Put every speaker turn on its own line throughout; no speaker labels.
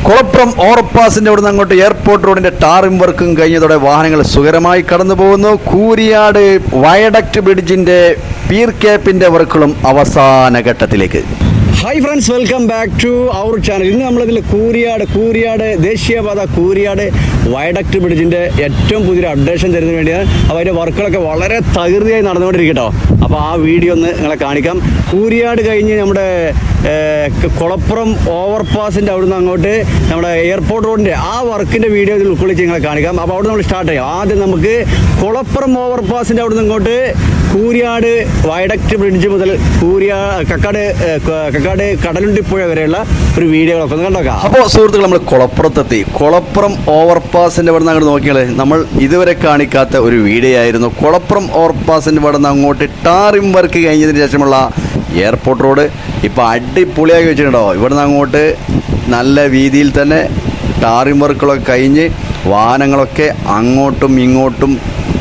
കുളപ്പുറം ഓവർപാസിന്റെ അവിടെ നിന്ന് അങ്ങോട്ട് എയർപോർട്ട് റോഡിന്റെ ടാറിംഗ് വർക്കും കഴിഞ്ഞതോടെ വാഹനങ്ങൾ സുഖകരമായി കടന്നു പോകുന്നു. കൂരിയാട് വയഡക്ട് ബ്രിഡ്ജിന്റെ പീർ ക്യാപ്പിന്റെ വർക്കുകളും അവസാന ഘട്ടത്തിലേക്ക്. Hi friends, welcome back to our channel. ഇന്ന് നമ്മളിതിൽ കൂരിയാട് ദേശീയപാത കൂരിയാട് വയഡക്ട് ബ്രിഡ്ജിൻ്റെ ഏറ്റവും പുതിയൊരു അപ്ഡേഷൻ തരുന്നതിന് വേണ്ടിയാണ്. അപ്പോൾ അതിൻ്റെ വർക്കുകളൊക്കെ വളരെ തകൃതിയായി നടന്നുകൊണ്ടിരിക്കട്ടോ. അപ്പോൾ ആ വീഡിയോ ഒന്ന് നിങ്ങളെ കാണിക്കാം. കൂരിയാട് കഴിഞ്ഞ് നമ്മുടെ കുളപ്പുറം ഓവർപാസിൻ്റെ അവിടെ നിന്ന് അങ്ങോട്ട് നമ്മുടെ എയർപോർട്ട് റോഡിൻ്റെ ആ വർക്കിൻ്റെ വീഡിയോ ഇതിൽ ഉൾക്കൊള്ളിച്ച് നിങ്ങളെ കാണിക്കാം. അപ്പോൾ അവിടെ നമ്മൾ സ്റ്റാർട്ട് ചെയ്യാം. ആദ്യം നമുക്ക് കുളപ്പുറം ഓവർപാസിൻ്റെ അവിടെ നിന്ന് അങ്ങോട്ട് കൂരിയാട് വയഡക്ട് ബ്രിഡ്ജ് മുതൽ കക്കാട് കടലുണ്ടിപ്പുഴ വരെയുള്ള ഒരു വീഡിയോകളൊക്കെ ഒന്ന് കണ്ടോക്കാം. അപ്പോൾ സുഹൃത്തുക്കൾ, നമ്മൾ കുളപ്പുറത്തെത്തി. കുളപ്പുറം ഓവർപാസിൻ്റെ അവിടെ നിന്ന് അങ്ങോട്ട് നോക്കിയാൽ നമ്മൾ ഇതുവരെ കാണിക്കാത്ത ഒരു വീഡിയോ ആയിരുന്നു. കുളപ്പുറം ഓവർപാസിൻ്റെ അവിടെ നിന്ന് അങ്ങോട്ട് ടാറിംഗ് വർക്ക് കഴിഞ്ഞതിന് ശേഷമുള്ള എയർപോർട്ട് റോഡ് ഇപ്പോൾ അടിപൊളിയാക്കി വെച്ചിട്ടുണ്ടോ. ഇവിടെ നിന്ന് അങ്ങോട്ട് നല്ല രീതിയിൽ തന്നെ ടാറിംഗ് വർക്കുകളൊക്കെ കഴിഞ്ഞ് വാഹനങ്ങളൊക്കെ അങ്ങോട്ടും ഇങ്ങോട്ടും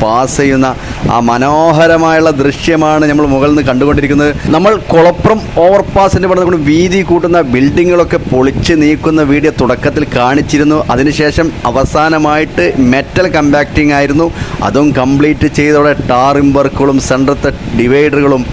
പാസ് ചെയ്യുന്ന ആ മനോഹരമായുള്ള ദൃശ്യമാണ് നമ്മൾ മുകളിൽ നിന്ന് കണ്ടുകൊണ്ടിരിക്കുന്നത്. നമ്മൾ കുളപ്പുറം ഓവർപാസിൻ്റെ ഇവിടെ നമ്മൾ വീതി കൂട്ടുന്ന ബിൽഡിങ്ങുകളൊക്കെ പൊളിച്ച് നീക്കുന്ന വീഡിയോ തുടക്കത്തിൽ കാണിച്ചിരുന്നു. അതിനുശേഷം അവസാനമായിട്ട് മെറ്റൽ കമ്പാക്റ്റിംഗ് ആയിരുന്നു. അതും കംപ്ലീറ്റ് ചെയ്തതോടെ ടാറിംഗ് വർക്കുകളും സെൻട്രത്തെ ഡിവൈഡറുകളും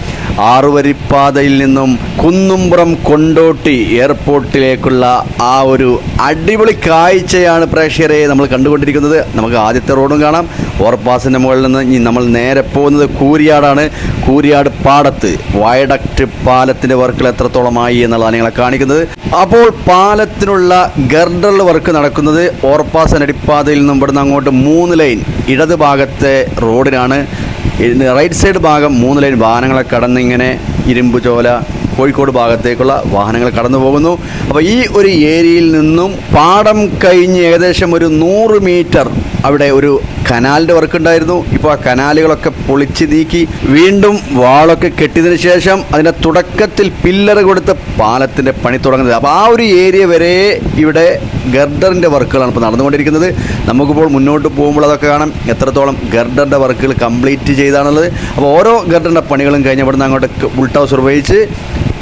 ആറുവരിപ്പാതയിൽ നിന്നും കുന്നുംപുറം കൊണ്ടോട്ടി എയർപോർട്ടിലേക്കുള്ള ആ ഒരു അടിപൊളി കാഴ്ചയാണ് പ്രേക്ഷകരെ നമ്മൾ കണ്ടുകൊണ്ടിരിക്കുന്നത്. നമുക്ക് ആദ്യത്തെ റോഡും കാണാം. ഓവർപാസിൻ്റെ മുകളിൽ നിന്ന് നമ്മൾ നേരെ പോകുന്നത് കൂരിയാടാണ്. കൂരിയാട് പാടത്ത് വയഡക്ട് പാലത്തിൻ്റെ വർക്കുകൾ എത്രത്തോളമായി എന്നുള്ളതാണ് നിങ്ങളെ കാണിക്കുന്നത്. അപ്പോൾ പാലത്തിനുള്ള ഗർഡർ വർക്ക് നടക്കുന്നത് ഓവർപാസ് അടിപ്പാതയിൽ നിന്നും ഇവിടുന്ന് അങ്ങോട്ട് 3 ലൈൻ ഇടത് ഭാഗത്തെ റോഡിനാണ്. റൈറ്റ് സൈഡ് ഭാഗം 3 ലൈൻ വാഹനങ്ങളെ കടന്നിങ്ങനെ ഇരുമ്പുചോല കോഴിക്കോട് ഭാഗത്തേക്കുള്ള വാഹനങ്ങൾ കടന്നു പോകുന്നു. അപ്പോൾ ഈ ഒരു ഏരിയയിൽ നിന്നും പാടം കഴിഞ്ഞ് ഏകദേശം ഒരു 100 മീറ്റർ അവിടെ ഒരു കനാലിൻ്റെ വർക്ക് ഉണ്ടായിരുന്നു. ഇപ്പോൾ ആ കനാലുകളൊക്കെ പൊളിച്ച് നീക്കി വീണ്ടും വാളൊക്കെ കെട്ടിയതിന് ശേഷം അതിൻ്റെ തുടക്കത്തിൽ പില്ലർ കൊടുത്ത പാലത്തിൻ്റെ പണി തുടങ്ങുന്നത്. അപ്പോൾ ആ ഒരു ഏരിയ വരെ ഇവിടെ ഗർഡറിൻ്റെ വർക്കുകളാണ് ഇപ്പോൾ നടന്നുകൊണ്ടിരിക്കുന്നത്. നമുക്കിപ്പോൾ മുന്നോട്ട് പോകുമ്പോൾ അതൊക്കെ കാണാം എത്രത്തോളം ഗർഡറിൻ്റെ വർക്കുകൾ കംപ്ലീറ്റ് ചെയ്താണുള്ളത്. അപ്പോൾ ഓരോ ഗർഡറിൻ്റെ പണികളും കഴിഞ്ഞ് ഇവിടുന്ന് അങ്ങോട്ട് ഉൾട്ടൗസ് നിർവഹിച്ച്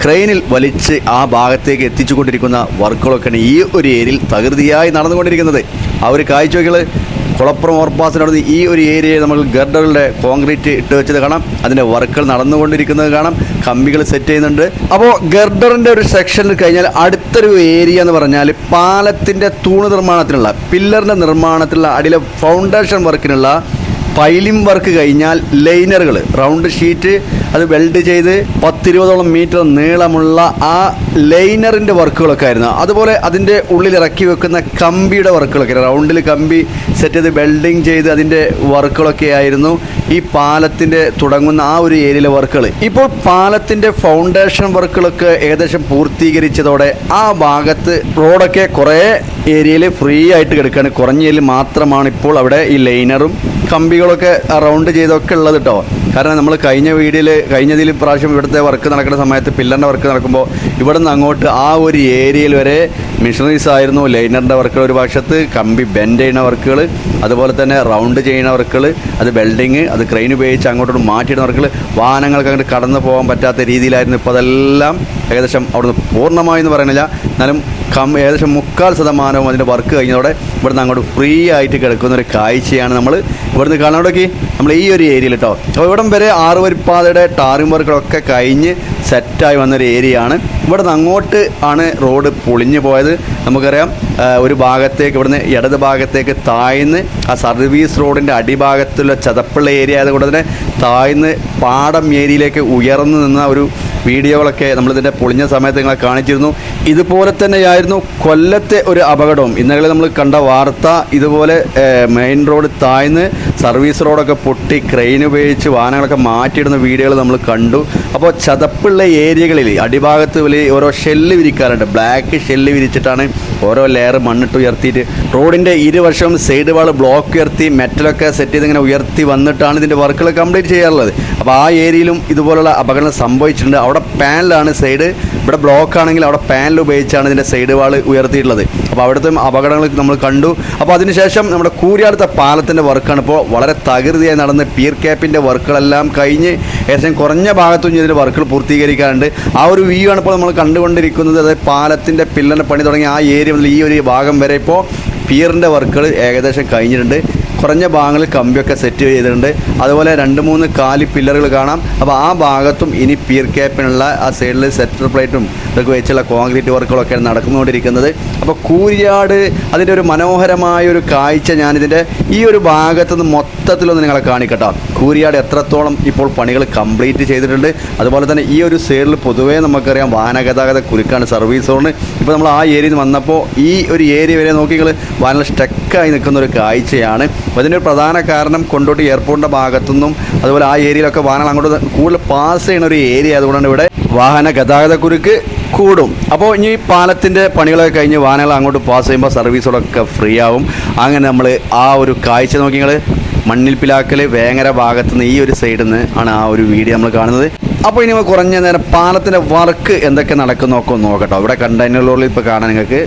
ക്രെയിനിൽ വലിച്ച് ആ ഭാഗത്തേക്ക് എത്തിച്ചുകൊണ്ടിരിക്കുന്ന വർക്കുകളൊക്കെയാണ് ഈ ഒരു ഏരിയയിൽ തകൃതിയായി നടന്നുകൊണ്ടിരിക്കുന്നത്. ആ ഒരു കാഴ്ചകൾ കുളപ്പുറം ഓവർപാസിനടുത്ത് ഈ ഒരു ഏരിയയിൽ നമ്മൾ ഗർഡറുടെ കോൺക്രീറ്റ് ഇട്ട് വെച്ചത് കാണാം. അതിൻ്റെ വർക്കുകൾ നടന്നുകൊണ്ടിരിക്കുന്നത് കാണാം. കമ്പികൾ സെറ്റ് ചെയ്യുന്നുണ്ട്. അപ്പോൾ ഗർഡറിൻ്റെ ഒരു സെക്ഷനിൽ കഴിഞ്ഞാൽ അടുത്തൊരു ഏരിയ എന്ന് പറഞ്ഞാൽ പാലത്തിൻ്റെ തൂണ് നിർമ്മാണത്തിനുള്ള പില്ലറിൻ്റെ നിർമ്മാണത്തിനുള്ള അടിയിലെ ഫൗണ്ടേഷൻ വർക്കിനുള്ള പൈലിംഗ് വർക്ക് കഴിഞ്ഞാൽ ലൈനറുകൾ റൗണ്ട് ഷീറ്റ് അത് വെൽഡ് ചെയ്ത് 10-20 മീറ്റർ നീളമുള്ള ആ ലൈനറിൻ്റെ വർക്കുകളൊക്കെ ആയിരുന്നു. അതുപോലെ അതിൻ്റെ ഉള്ളിൽ ഇറക്കി വെക്കുന്ന കമ്പിയുടെ വർക്കുകളൊക്കെ റൗണ്ടിൽ കമ്പി സെറ്റ് ചെയ്ത് വെൽഡിങ് ചെയ്ത് അതിൻ്റെ വർക്കുകളൊക്കെ ആയിരുന്നു ഈ പാലത്തിൻ്റെ തുടങ്ങുന്ന ആ ഒരു ഏരിയയിലെ വർക്കുകൾ. ഇപ്പോൾ പാലത്തിൻ്റെ ഫൗണ്ടേഷൻ വർക്കുകളൊക്കെ ഏകദേശം പൂർത്തീകരിച്ചതോടെ ആ ഭാഗത്ത് റോഡൊക്കെ കുറേ ഏരിയയിൽ ഫ്രീ ആയിട്ട് കിടക്കുകയാണ്. കുറഞ്ഞ ഏരിയയിൽ മാത്രമാണ് ഇപ്പോൾ അവിടെ ഈ ലൈനറും കമ്പികളൊക്കെ റൗണ്ട് ചെയ്തൊക്കെ ഉള്ളത് കേട്ടോ. കാരണം നമ്മൾ കഴിഞ്ഞതിൽ പ്രാവശ്യം ഇവിടുത്തെ വർക്ക് നടക്കുന്ന സമയത്ത് പില്ലറിൻ്റെ വർക്ക് നടക്കുമ്പോൾ ഇവിടെ നിന്ന് അങ്ങോട്ട് ആ ഒരു ഏരിയയിൽ വരെ മെഷീനറീസ് ആയിരുന്നു. ലൈനറിൻ്റെ വർക്കുകൾ ഒരു പക്ഷത്ത്, കമ്പി ബെൻഡ് ചെയ്യുന്ന വർക്കുകൾ, അതുപോലെ തന്നെ റൗണ്ട് ചെയ്യുന്ന വർക്കുകൾ, അത് വെൽഡിങ്, അത് ക്രെയിൻ ഉപയോഗിച്ച് അങ്ങോട്ടോട്ട് മാറ്റിയിടുന്ന വർക്കുകൾ, വാഹനങ്ങൾക്ക് അങ്ങോട്ട് കടന്നു പോകാൻ പറ്റാത്ത രീതിയിലായിരുന്നു. ഇപ്പോൾ അതെല്ലാം ഏകദേശം അവിടുന്ന് പൂർണ്ണമായി എന്ന് പറയുന്നില്ല, എന്നാലും ഏകദേശം 40% അതിൻ്റെ വർക്ക് കഴിഞ്ഞതോടെ ഇവിടുന്ന് അങ്ങോട്ട് ഫ്രീ ആയിട്ട് കിടക്കുന്ന ഒരു കാഴ്ചയാണ് നമ്മൾ ഇവിടുന്ന് കാണാനോടൊക്കെ നമ്മൾ ഈ ഒരു ഏരിയയിൽ കേട്ടോ. അപ്പോൾ ഇവിടം വരെ 6 വരിപ്പാതയുടെ ടാറിംഗ് വർക്കുകളൊക്കെ കഴിഞ്ഞ് സെറ്റായി വന്നൊരു ഏരിയയാണ്. ഇവിടുന്ന് അങ്ങോട്ട് ആണ് റോഡ് പൊളിഞ്ഞു പോയത്. നമുക്കറിയാം ഒരു ഭാഗത്തേക്ക് ഇവിടുന്ന് ഇടത് ഭാഗത്തേക്ക് താഴ്ന്ന് ആ സർവീസ് റോഡിൻ്റെ അടിഭാഗത്തുള്ള ചതപ്പുള്ള ഏരിയ ആയതുകൊണ്ട് തന്നെ താഴ്ന്ന് പാടം ഏരിയയിലേക്ക് ഉയർന്നു നിന്ന ഒരു വീഡിയോകളൊക്കെ നമ്മളിതിൻ്റെ പൊളിഞ്ഞ സമയത്ത് നിങ്ങളെ കാണിച്ചിരുന്നു. ഇതുപോലെ തന്നെയായിരുന്നു കൊല്ലത്തെ ഒരു അപകടവും. ഇന്നലെ നമ്മൾ കണ്ട വാർത്ത ഇതുപോലെ മെയിൻ റോഡ് താഴ്ന്ന് സർവീസ് റോഡൊക്കെ പൊട്ടി ക്രെയിൻ ഉപയോഗിച്ച് വാഹനങ്ങളൊക്കെ മാറ്റിയിടുന്ന വീഡിയോകൾ നമ്മൾ കണ്ടു. അപ്പോൾ ചതപ്പുള്ള ഏരിയകളിൽ അടിഭാഗത്ത് വലിയ ഓരോ ഷെല്ല് വിരിക്കാറുണ്ട്. ബ്ലാക്ക് ഷെല്ല് വിരിച്ചിട്ടാണ് ഓരോ ലെയർ മണ്ണിട്ട് ഉയർത്തിയിട്ട് റോഡിൻ്റെ ഇരുവശവും സൈഡ് വാൾ ബ്ലോക്ക് ഉയർത്തി മെറ്റലൊക്കെ സെറ്റ് ചെയ്ത് ഇങ്ങനെ ഉയർത്തി വന്നിട്ടാണ് ഇതിൻ്റെ വർക്കുകൾ കംപ്ലീറ്റ് ചെയ്യാറുള്ളത്. അപ്പോൾ ആ ഏരിയയിലും ഇതുപോലുള്ള അപകടം സംഭവിച്ചിട്ടുണ്ട്. അവിടെ പാനലാണ് സൈഡ് ഇവിടെ ബ്ലോക്ക് ആണെങ്കിൽ അവിടെ പാനൽ ഉപയോഗിച്ചാണ് ഇതിൻ്റെ സൈഡ് വാൾ ഉയർത്തിയിട്ടുള്ളത്. അപ്പോൾ അവിടുത്തെ അപകടങ്ങൾ നമ്മൾ കണ്ടു. അപ്പോൾ അതിനുശേഷം നമ്മുടെ കൂരിയാടത്തെ പാലത്തിൻ്റെ വർക്കാണ് ഇപ്പോൾ വളരെ തകൃതിയായി നടന്ന് പിയർ ക്യാപ്പിൻ്റെ വർക്കുകളെല്ലാം കഴിഞ്ഞ് ഏകദേശം കുറഞ്ഞ ഭാഗത്തും ഇതിൻ്റെ വർക്കുകൾ പൂർത്തീകരിക്കാറുണ്ട്. ആ ഒരു വ്യൂ ആണ് ഇപ്പോൾ നമ്മൾ കണ്ടുകൊണ്ടിരിക്കുന്നത്. അതായത് പാലത്തിൻ്റെ പില്ലറിൻ്റെ പണി തുടങ്ങി ആ ഏരിയ മുതൽ ഈ ഒരു ഭാഗം വരെ ഇപ്പോൾ പിയറിൻ്റെ വർക്കുകൾ ഏകദേശം കഴിഞ്ഞിട്ടുണ്ട്. കുറഞ്ഞ ഭാഗങ്ങളിൽ കമ്പിയൊക്കെ സെറ്റ് ചെയ്തിട്ടുണ്ട്. അതുപോലെ 2-3 കാലി പില്ലറുകൾ കാണാം. അപ്പോൾ ആ ഭാഗത്തും ഇനി പിയർ ക്യാപ്പിനുള്ള ആ സൈഡിൽ സെറ്റർ പ്ലേറ്റും ഇതൊക്കെ വെച്ചുള്ള കോൺക്രീറ്റ് വർക്കുകളൊക്കെയാണ് നടന്നുകൊണ്ടിരിക്കുന്നത്. അപ്പോൾ കൂരിയാട് അതിൻ്റെ ഒരു മനോഹരമായ ഒരു കാഴ്ച ഞാനിതിൻ്റെ ഈ ഒരു ഭാഗത്തുനിന്ന് മൊത്തത്തിലൊന്ന് നിങ്ങളെ കാണിക്കട്ടോ. കൂരിയാട് എത്രത്തോളം ഇപ്പോൾ പണികൾ കംപ്ലീറ്റ് ചെയ്തിട്ടുണ്ട്. അതുപോലെ തന്നെ ഈ ഒരു സൈഡിൽ പൊതുവേ നമുക്കറിയാം വാഹന ഗതാഗത കുരുക്കാണ്, സർവീസ് സോണ്. ഇപ്പോൾ നമ്മൾ ആ ഏരിയയിൽ നിന്ന് വന്നപ്പോൾ ഈ ഒരു ഏരിയ വരെ നോക്കി നിങ്ങൾ വാഹനങ്ങൾ സ്റ്റക്കായി നിൽക്കുന്ന ഒരു കാഴ്ചയാണ്. അപ്പോൾ അതിൻ്റെ ഒരു പ്രധാന കാരണം കൊണ്ടോട്ടി എയർപോർട്ടിൻ്റെ ഭാഗത്തുനിന്നും അതുപോലെ ആ ഏരിയയിലൊക്കെ വാഹനങ്ങൾ അങ്ങോട്ട് കൂടുതൽ പാസ് ചെയ്യുന്ന ഒരു ഏരിയ ആയതുകൊണ്ടാണ് ഇവിടെ വാഹന ഗതാഗത കുരുക്ക് കൂടും. അപ്പോൾ ഇനി പാലത്തിൻ്റെ പണികളൊക്കെ കഴിഞ്ഞ് വാഹനങ്ങൾ അങ്ങോട്ട് പാസ് ചെയ്യുമ്പോൾ സർവീസുകളൊക്കെ ഫ്രീ ആവും. അങ്ങനെ നമ്മൾ ആ ഒരു കാഴ്ച നോക്കി നിങ്ങൾ മണ്ണിൽ പിലാക്കൽ വേങ്ങര ഭാഗത്തുനിന്ന് ഈ ഒരു സൈഡിൽ നിന്ന് ആണ് ആ ഒരു വീഡിയോ നമ്മൾ കാണുന്നത്. അപ്പോൾ ഇനി കുറഞ്ഞ നേരം പാലത്തിൻ്റെ വർക്ക് എന്തൊക്കെ നടക്കുന്നൊക്കെ നോക്കട്ടോ. ഇവിടെ കണ്ടെയ്നർ ലോറിൽ ഇപ്പോൾ കാണാൻ നിങ്ങൾക്ക്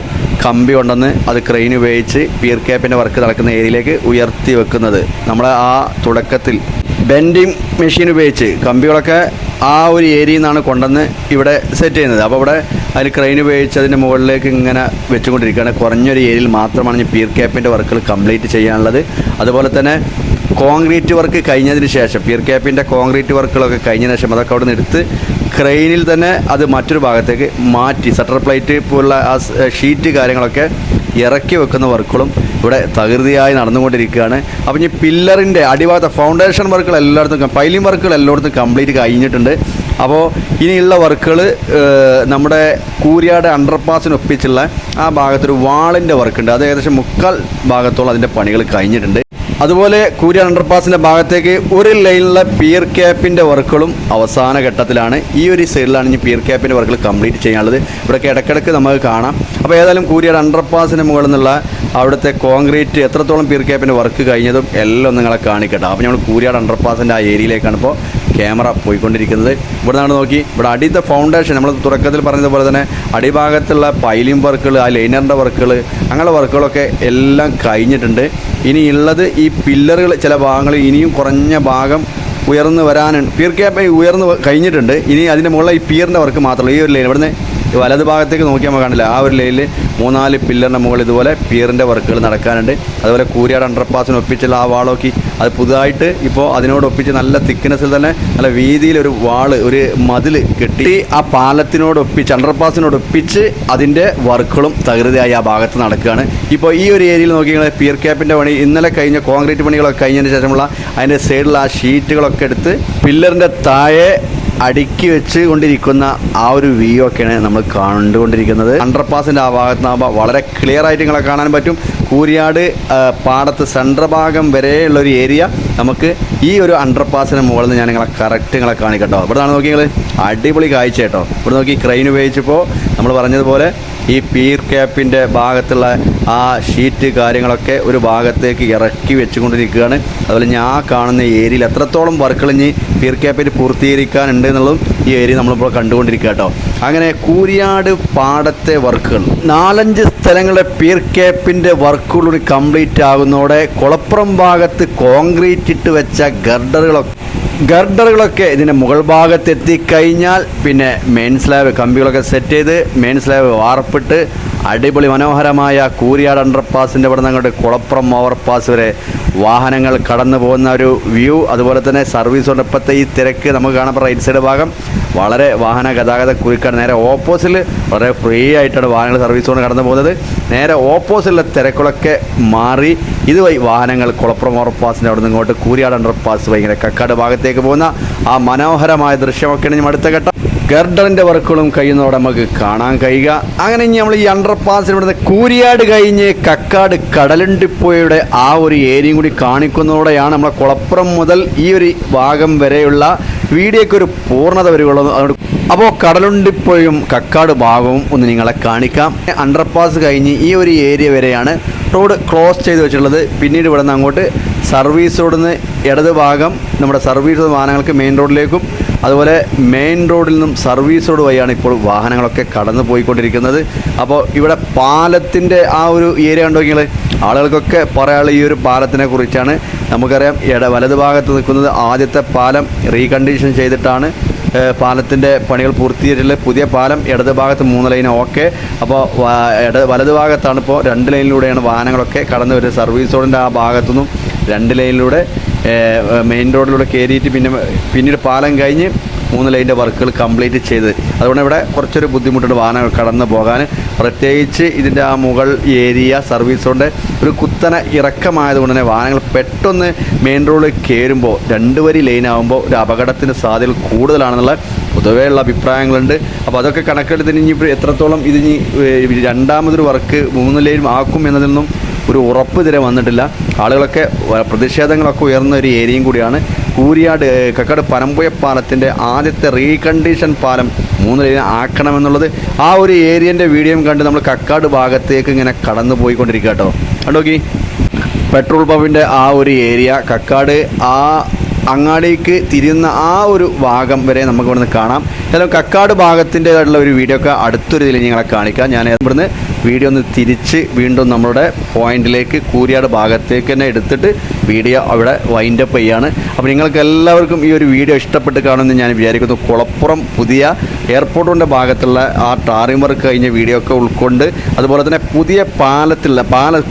കമ്പി കൊണ്ടുവന്ന് അത് ക്രെയിൻ ഉപയോഗിച്ച് പിയർ ക്യാപ്പിൻ്റെ വർക്ക് നടക്കുന്ന ഏരിയയിലേക്ക് ഉയർത്തി വെക്കുന്നത്. നമ്മൾ ആ തുടക്കത്തിൽ ബെൻഡിങ് മെഷീൻ ഉപയോഗിച്ച് കമ്പികളൊക്കെ ആ ഒരു ഏരിയയിൽ നിന്നാണ് കൊണ്ടുവന്ന് ഇവിടെ സെറ്റ് ചെയ്യുന്നത്. അപ്പോൾ ഇവിടെ അതിൽ ക്രെയിൻ ഉപയോഗിച്ച് അതിൻ്റെ മുകളിലേക്ക് ഇങ്ങനെ വെച്ചുകൊണ്ടിരിക്കുകയാണ്. കുറഞ്ഞൊരു ഏരിയയിൽ മാത്രമാണ് ഈ പിയർ ക്യാപ്പിൻ്റെ വർക്കുകൾ കംപ്ലീറ്റ് ചെയ്യാനുള്ളത്. അതുപോലെ തന്നെ കോൺക്രീറ്റ് വർക്ക് കഴിഞ്ഞതിന് ശേഷം പിയർ ക്യാപ്പിൻ്റെ കോൺക്രീറ്റ് വർക്കുകളൊക്കെ കഴിഞ്ഞതിന് ശേഷം അതൊക്കെ അവിടെ നിന്ന് എടുത്ത് ക്രെയിനിൽ തന്നെ അത് മറ്റൊരു ഭാഗത്തേക്ക് മാറ്റി സെറ്റർ പ്ലേറ്റ് പോലുള്ള ആ ഷീറ്റ് കാര്യങ്ങളൊക്കെ ഇറക്കി വെക്കുന്ന വർക്കുകളും ഇവിടെ തകൃതിയായി നടന്നുകൊണ്ടിരിക്കുകയാണ്. അപ്പോൾ ഈ പില്ലറിൻ്റെ അടിഭാഗത്തെ ഫൗണ്ടേഷൻ വർക്കുകൾ എല്ലായിടത്തും പൈലിംഗ് വർക്കുകൾ എല്ലായിടത്തും കംപ്ലീറ്റ് കഴിഞ്ഞിട്ടുണ്ട്. അപ്പോൾ ഇനിയുള്ള വർക്കുകൾ നമ്മുടെ കൂരിയാട് അണ്ടർപാസിന് ഒപ്പിച്ചുള്ള ആ ഭാഗത്തൊരു വാളിൻ്റെ വർക്കുണ്ട്. അത് ഏകദേശം 3/4 ഭാഗത്തോളം അതിൻ്റെ പണികൾ കഴിഞ്ഞിട്ടുണ്ട്. അതുപോലെ കൂരിയാട് അണ്ടർപാസിൻ്റെ ഭാഗത്തേക്ക് ഒരു ലൈനിലുള്ള പിയർ ക്യാപ്പിൻ്റെ വർക്കുകളും അവസാന ഘട്ടത്തിലാണ്. ഈ ഒരു സൈഡിലാണ് ഇനി പിയർ ക്യാപ്പിൻ്റെ വർക്കുകൾ കംപ്ലീറ്റ് ചെയ്യാനുള്ളത്. ഇവിടെയൊക്കെ ഇടയ്ക്കിടയ്ക്ക് നമുക്ക് കാണാം. അപ്പോൾ ഏതായാലും കൂരിയാട് അണ്ടർപാസിന് മുകളിൽ നിന്നുള്ള അവിടുത്തെ കോൺക്രീറ്റ് എത്രത്തോളം പിയർ ക്യാപ്പിൻ്റെ വർക്ക് കഴിഞ്ഞതും എല്ലാം നിങ്ങളെ കാണിക്കട്ടെ. അപ്പോൾ നമ്മൾ കൂരിയാട് അണ്ടർപാസിൻ്റെ ആ ഏരിയയിലേക്കാണ് ഇപ്പോൾ ക്യാമറ പോയിക്കൊണ്ടിരിക്കുന്നത്. ഇവിടെ നിന്നാണ് നോക്കി ഇവിടെ അടിയത്തെ ഫൗണ്ടേഷൻ നമ്മൾ തുടക്കത്തിൽ പറഞ്ഞതുപോലെ തന്നെ അടിഭാഗത്തുള്ള പൈലിംഗ് വർക്കുകൾ, ആ ലൈനറിൻ്റെ വർക്കുകൾ, അങ്ങനെയുള്ള വർക്കുകളൊക്കെ എല്ലാം കഴിഞ്ഞിട്ടുണ്ട്. ഇനിയുള്ളത് ഈ പില്ലറുകൾ ചില ഭാഗങ്ങൾ ഇനിയും കുറഞ്ഞ ഭാഗം ഉയർന്നു വരാനുണ്ട്. പിയർ ക്യാപ്പ് ഉയർന്നു കഴിഞ്ഞിട്ടുണ്ട്. ഇനി അതിൻ്റെ മുകളിൽ ഈ പിയറിൻ്റെ വർക്ക് മാത്രമല്ല. ഈ ഒരു ലൈൻ ഇവിടുന്ന് വലത് ഭാഗത്തേക്ക് നോക്കിയാൽ നമുക്ക് കാണില്ല. ആ ഒരു ലൈനിൽ 3-4 പില്ലറിൻ്റെ മുകളിൽ ഇതുപോലെ പിയറിൻ്റെ വർക്കുകൾ നടക്കാനുണ്ട്. അതുപോലെ കൂരിയാട് അണ്ടർപാസിന് ഒപ്പിച്ചുള്ള ആ വാളോക്കി അത് പുതുതായിട്ട് ഇപ്പോൾ അതിനോടൊപ്പിച്ച് നല്ല തിക്നെസ്സിൽ തന്നെ നല്ല വീതിയിലൊരു വാള് ഒരു മതിൽ കെട്ടി ആ പാലത്തിനോടൊപ്പിച്ച് അണ്ടർപാസിനോടൊപ്പിച്ച് അതിൻ്റെ വർക്കുകളും തകൃതിയായി ആ ഭാഗത്ത് നടക്കുകയാണ്. ഇപ്പോൾ ഈ ഒരു ഏരിയയിൽ നോക്കിയാൽ പിയർ ക്യാപ്പിൻ്റെ പണി ഇന്നലെ കഴിഞ്ഞ കോൺക്രീറ്റ് പണികളൊക്കെ കഴിഞ്ഞതിന് ശേഷമുള്ള അതിൻ്റെ സൈഡിൽ ആ ഷീറ്റുകളൊക്കെ എടുത്ത് പില്ലറിൻ്റെ താഴെ അടുക്കി വെച്ച് കൊണ്ടിരിക്കുന്ന ആ ഒരു വ്യൂ ഒക്കെയാണ് നമ്മൾ കണ്ടുകൊണ്ടിരിക്കുന്നത്. അണ്ടർപാസിൻ്റെ ആ ഭാഗത്തുനിന്നാകുമ്പോൾ വളരെ ക്ലിയർ ആയിട്ട് നിങ്ങളെ കാണാൻ പറ്റും. കൂരിയാട് പാടത്ത് സെൻട്രൽ ഭാഗം വരെയുള്ളൊരു ഏരിയ നമുക്ക് ഈ ഒരു അണ്ടർപാസിന് മുകളിൽ നിന്ന് ഞാൻ നിങ്ങളെ കാണിക്കട്ടോ. ഇവിടെ നിന്നാണ് നോക്കി നിങ്ങൾ അടിപൊളി കാഴ്ച കേട്ടോ. ഇവിടെ നോക്കി ക്രെയിൻ ഉപയോഗിച്ചപ്പോൾ നമ്മൾ പറഞ്ഞതുപോലെ ഈ പിയർ ക്യാപ്പിൻ്റെ ഭാഗത്തുള്ള ആ ഷീറ്റ് കാര്യങ്ങളൊക്കെ ഒരു ഭാഗത്തേക്ക് ഇറക്കി വെച്ചുകൊണ്ടിരിക്കുകയാണ്. അതുപോലെ ഞാൻ കാണുന്ന ഏരിയയിൽ എത്രത്തോളം വർക്കുകൾ ഇനി പിയർ ക്യാപ്പിന് പൂർത്തീകരിക്കാനുണ്ട് എന്നുള്ളതും ഈ ഏരിയ നമ്മളിപ്പോൾ കണ്ടുകൊണ്ടിരിക്കുക കേട്ടോ. അങ്ങനെ കൂരിയാട് പാടത്തെ വർക്കുകൾ 4-5 സ്ഥലങ്ങളുടെ പിയർ ക്യാപ്പിൻ്റെ വർക്കുകൾ കംപ്ലീറ്റ് ആകുന്നതോടെ കുളപ്പുറം ഭാഗത്ത് കോൺക്രീറ്റ് ഇട്ട് വെച്ച ഗർഡറുകളൊക്കെ ഇതിൻ്റെ മുകൾ ഭാഗത്തെത്തിക്കഴിഞ്ഞാൽ പിന്നെ മെയിൻ സ്ലാബ് കമ്പികളൊക്കെ സെറ്റ് ചെയ്ത് മെയിൻ സ്ലാബ് വാർപ്പിട്ട് അടിപൊളി മനോഹരമായ കൂരിയാട് അണ്ടർപാസിൻ്റെ ഇവിടെ നിന്ന് അങ്ങോട്ട് കുളപ്പുറം ഓവർപാസ് വരെ വാഹനങ്ങൾ കടന്നു പോകുന്ന ഒരു വ്യൂ. അതുപോലെ തന്നെ സർവീസ് ഇപ്പോഴത്തെ ഈ തിരക്ക് നമുക്ക് കാണാൻ റൈറ്റ് സൈഡ് ഭാഗം വളരെ വാഹന ഗതാഗത കുരുക്കാണ്. നേരെ ഓപ്പോസിറ്റിൽ വളരെ ഫ്രീ ആയിട്ടാണ് വാഹനങ്ങൾ സർവീസ് കൊണ്ട് കടന്നു പോകുന്നത്. നേരെ ഓപ്പോസിറ്റിലെ തിരക്കുകളൊക്കെ മാറി ഇതുവഴി വാഹനങ്ങൾ കുളപ്പുറം ഓവർപാസിൻ്റെ അവിടെ നിന്ന് ഇങ്ങോട്ട് കൂരിയാട് അണ്ടർപാസ് വഴി ഇങ്ങനെ കക്കാട് ഭാഗത്തേക്ക് പോകുന്ന ആ മനോഹരമായ ദൃശ്യമൊക്കെയാണ് നമ്മൾ അടുത്ത ഘട്ടം ഗർഡറിൻ്റെ വർക്കുകളും കഴിയുന്നതോടെ നമുക്ക് കാണാൻ കഴിയുക. അങ്ങനെ ഇനി നമ്മൾ ഈ അണ്ടർപാസിൽ ഇവിടുന്ന് കൂരിയാട് കഴിഞ്ഞ് കക്കാട് കടലുണ്ടിപ്പുഴയുടെ ആ ഒരു ഏരിയയും കൂടി കാണിക്കുന്നതോടെയാണ് നമ്മളെ കുളപ്പുറം മുതൽ ഈ ഒരു ഭാഗം വരെയുള്ള വീഡിയോയ്ക്ക് ഒരു പൂർണ്ണത വരികയുള്ളൂ. അപ്പോൾ കടലുണ്ടിപ്പുഴയും കക്കാട് ഭാഗവും ഒന്ന് നിങ്ങളെ കാണിക്കാം. അണ്ടർപാസ് കഴിഞ്ഞ് ഈ ഒരു ഏരിയ വരെയാണ് റോഡ് ക്ലോസ് ചെയ്ത് വെച്ചിട്ടുള്ളത്. പിന്നീട് ഇവിടെ നിന്ന് അങ്ങോട്ട് സർവീസ് റോഡിൽ നിന്ന് ഇടത് ഭാഗം നമ്മുടെ സർവീസ് വാഹനങ്ങൾക്ക് മെയിൻ റോഡിലേക്കും അതുപോലെ മെയിൻ റോഡിൽ നിന്നും സർവീസ് റോഡ് വഴിയാണ് ഇപ്പോൾ വാഹനങ്ങളൊക്കെ കടന്നു പോയിക്കൊണ്ടിരിക്കുന്നത്. അപ്പോൾ ഇവിടെ പാലത്തിൻ്റെ ആ ഒരു ഏരിയ കണ്ടോ നിങ്ങൾ, ആളുകൾക്കൊക്കെ പറയാനുള്ള ഈ ഒരു പാലത്തിനെ കുറിച്ചാണ്. നമുക്കറിയാം വലതു ഭാഗത്ത് നിൽക്കുന്നത് ആദ്യത്തെ പാലം റീകണ്ടീഷൻ ചെയ്തിട്ടാണ് പാലത്തിൻ്റെ പണികൾ പൂർത്തീകരിച്ചിട്ടുള്ള പുതിയ പാലം. ഇടത് ഭാഗത്ത് 3 ലൈൻ ഓക്കെ. അപ്പോൾ വലതു ഭാഗത്താണ് ഇപ്പോൾ 2 ലൈനിലൂടെയാണ് വാഹനങ്ങളൊക്കെ കടന്നു വരുന്നത്. സർവീസ് റോഡിൻ്റെ ആ ഭാഗത്തുനിന്നും 2 ലൈനിലൂടെ മെയിൻ റോഡിലൂടെ കയറിയിട്ട് പിന്നീട് പാലം കഴിഞ്ഞ് 3 ലൈൻ്റെ വർക്കുകൾ കംപ്ലീറ്റ് ചെയ്ത്. അതുകൊണ്ട് ഇവിടെ കുറച്ചൊരു ബുദ്ധിമുട്ടുണ്ട് വാഹനങ്ങൾ കടന്നു പോകാൻ. പ്രത്യേകിച്ച് ഇതിൻ്റെ ആ മുകൾ ഏരിയ സർവീസ് റോഡിൻ്റെ ഒരു കുത്തന ഇറക്കമായതുകൊണ്ട് തന്നെ വാഹനങ്ങൾ പെട്ടെന്ന് മെയിൻ റോഡിൽ കയറുമ്പോൾ 2 വരി ലൈനാകുമ്പോൾ ഒരു അപകടത്തിൻ്റെ സാധ്യതകൾ കൂടുതലാണെന്നുള്ള പൊതുവെയുള്ള അഭിപ്രായങ്ങളുണ്ട്. അപ്പോൾ അതൊക്കെ കണക്കെടുത്ത് ഇനി എത്രത്തോളം ഇതിനി രണ്ടാമതൊരു വർക്ക് 3 ലൈൻ ആക്കും എന്നതിൽ ഒരു ഉറപ്പ് ഇതുവരെ വന്നിട്ടില്ല. ആളുകളൊക്കെ പ്രതിഷേധങ്ങളൊക്കെ ഉയർന്ന ഒരു ഏരിയയും കൂടിയാണ് കൂരിയാട് കക്കാട് പനമ്പുഴ പാലത്തിൻ്റെ ആദ്യത്തെ റീകണ്ടീഷൻ പാലം 3 ലൈൻ ആക്കണമെന്നുള്ളത്. ആ ഒരു ഏരിയൻ്റെ വീഡിയോയും കണ്ട് നമ്മൾ കക്കാട് ഭാഗത്തേക്ക് ഇങ്ങനെ കടന്നു പോയിക്കൊണ്ടിരിക്കുക കേട്ടോ. കണ്ടോക്കി പെട്രോൾ പമ്പിൻ്റെ ആ ഒരു ഏരിയ കക്കാട് ആ അങ്ങാടിക്ക് തിരിയുന്ന ആ ഒരു ഭാഗം വരെ നമുക്ക് ഇവിടുന്ന് കാണാം. ഏതായാലും കക്കാട് ഭാഗത്തിൻ്റെതായിട്ടുള്ള ഒരു വീഡിയോ ഒക്കെ അടുത്തൊരു ഇതിൽ ഞങ്ങളെ കാണിക്കാം. ഞാൻ ഇവിടുന്ന് വീഡിയോ ഒന്ന് തിരിച്ച് വീണ്ടും നമ്മുടെ പോയിന്റിലേക്ക് കൂരിയാട് ഭാഗത്തേക്ക് തന്നെ എടുത്തിട്ട് വീഡിയോ അവിടെ വൈൻഡപ്പ് ചെയ്യാണ്. അപ്പോൾ നിങ്ങൾക്ക് എല്ലാവർക്കും ഈ ഒരു വീഡിയോ ഇഷ്ടപ്പെട്ട് കാണുമെന്ന് ഞാൻ വിചാരിക്കുന്നു. കുളപ്പുറം പുതിയ എയർപോർട്ടിൻ്റെ ഭാഗത്തുള്ള ആ ടാറിംഗ് വർക്ക് കഴിഞ്ഞ വീഡിയോ ഒക്കെ ഉൾക്കൊണ്ട്, അതുപോലെ തന്നെ പുതിയ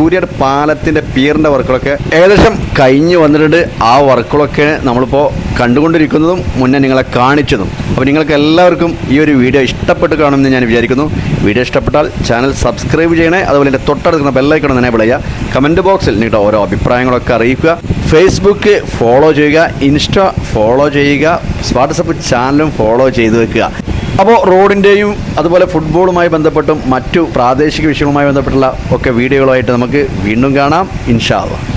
കൂരിയാട് പാലത്തിൻ്റെ പിയറിൻ്റെ വർക്കുകളൊക്കെ ഏകദേശം കഴിഞ്ഞ് വന്നിട്ടുണ്ട്. ആ വർക്കുകളൊക്കെ നമ്മളിപ്പോൾ കണ്ടുകൊണ്ടിരിക്കുന്നതും മുന്നേ നിങ്ങളെ കാണിച്ചതും. അപ്പോൾ നിങ്ങൾക്ക് എല്ലാവർക്കും ഈ ഒരു വീഡിയോ ഇഷ്ടപ്പെട്ട് കാണുമെന്ന് ഞാൻ വിചാരിക്കുന്നു. വീഡിയോ ഇഷ്ടപ്പെട്ടാൽ ചാനൽ സബ്സ്ക്രൈബ് ചെയ്യണേ. അതുപോലെ എൻ്റെ തൊട്ടടുക്കുന്ന ബെല്ലൈക്കൺ തന്നെ വിളിക്കുക. കമൻറ്റ് ബോക്സിൽ നിങ്ങളുടെ ഓരോ അഭിപ്രായങ്ങളൊക്കെ അറിയിക്കുക. ഫേസ്ബുക്ക് ഫോളോ ചെയ്യുക, ഇൻസ്റ്റ ഫോളോ ചെയ്യുക, വാട്സപ്പ് ചാനലും ഫോളോ ചെയ്ത് വെക്കുക. അപ്പോൾ റോഡിൻ്റെയും അതുപോലെ ഫുട്ബോളുമായി ബന്ധപ്പെട്ടും മറ്റു പ്രാദേശിക വിഷയങ്ങളുമായി ബന്ധപ്പെട്ടുള്ള ഒക്കെ വീഡിയോകളുമായിട്ട് നമുക്ക് വീണ്ടും കാണാം ഇൻഷാ അല്ലാഹ്.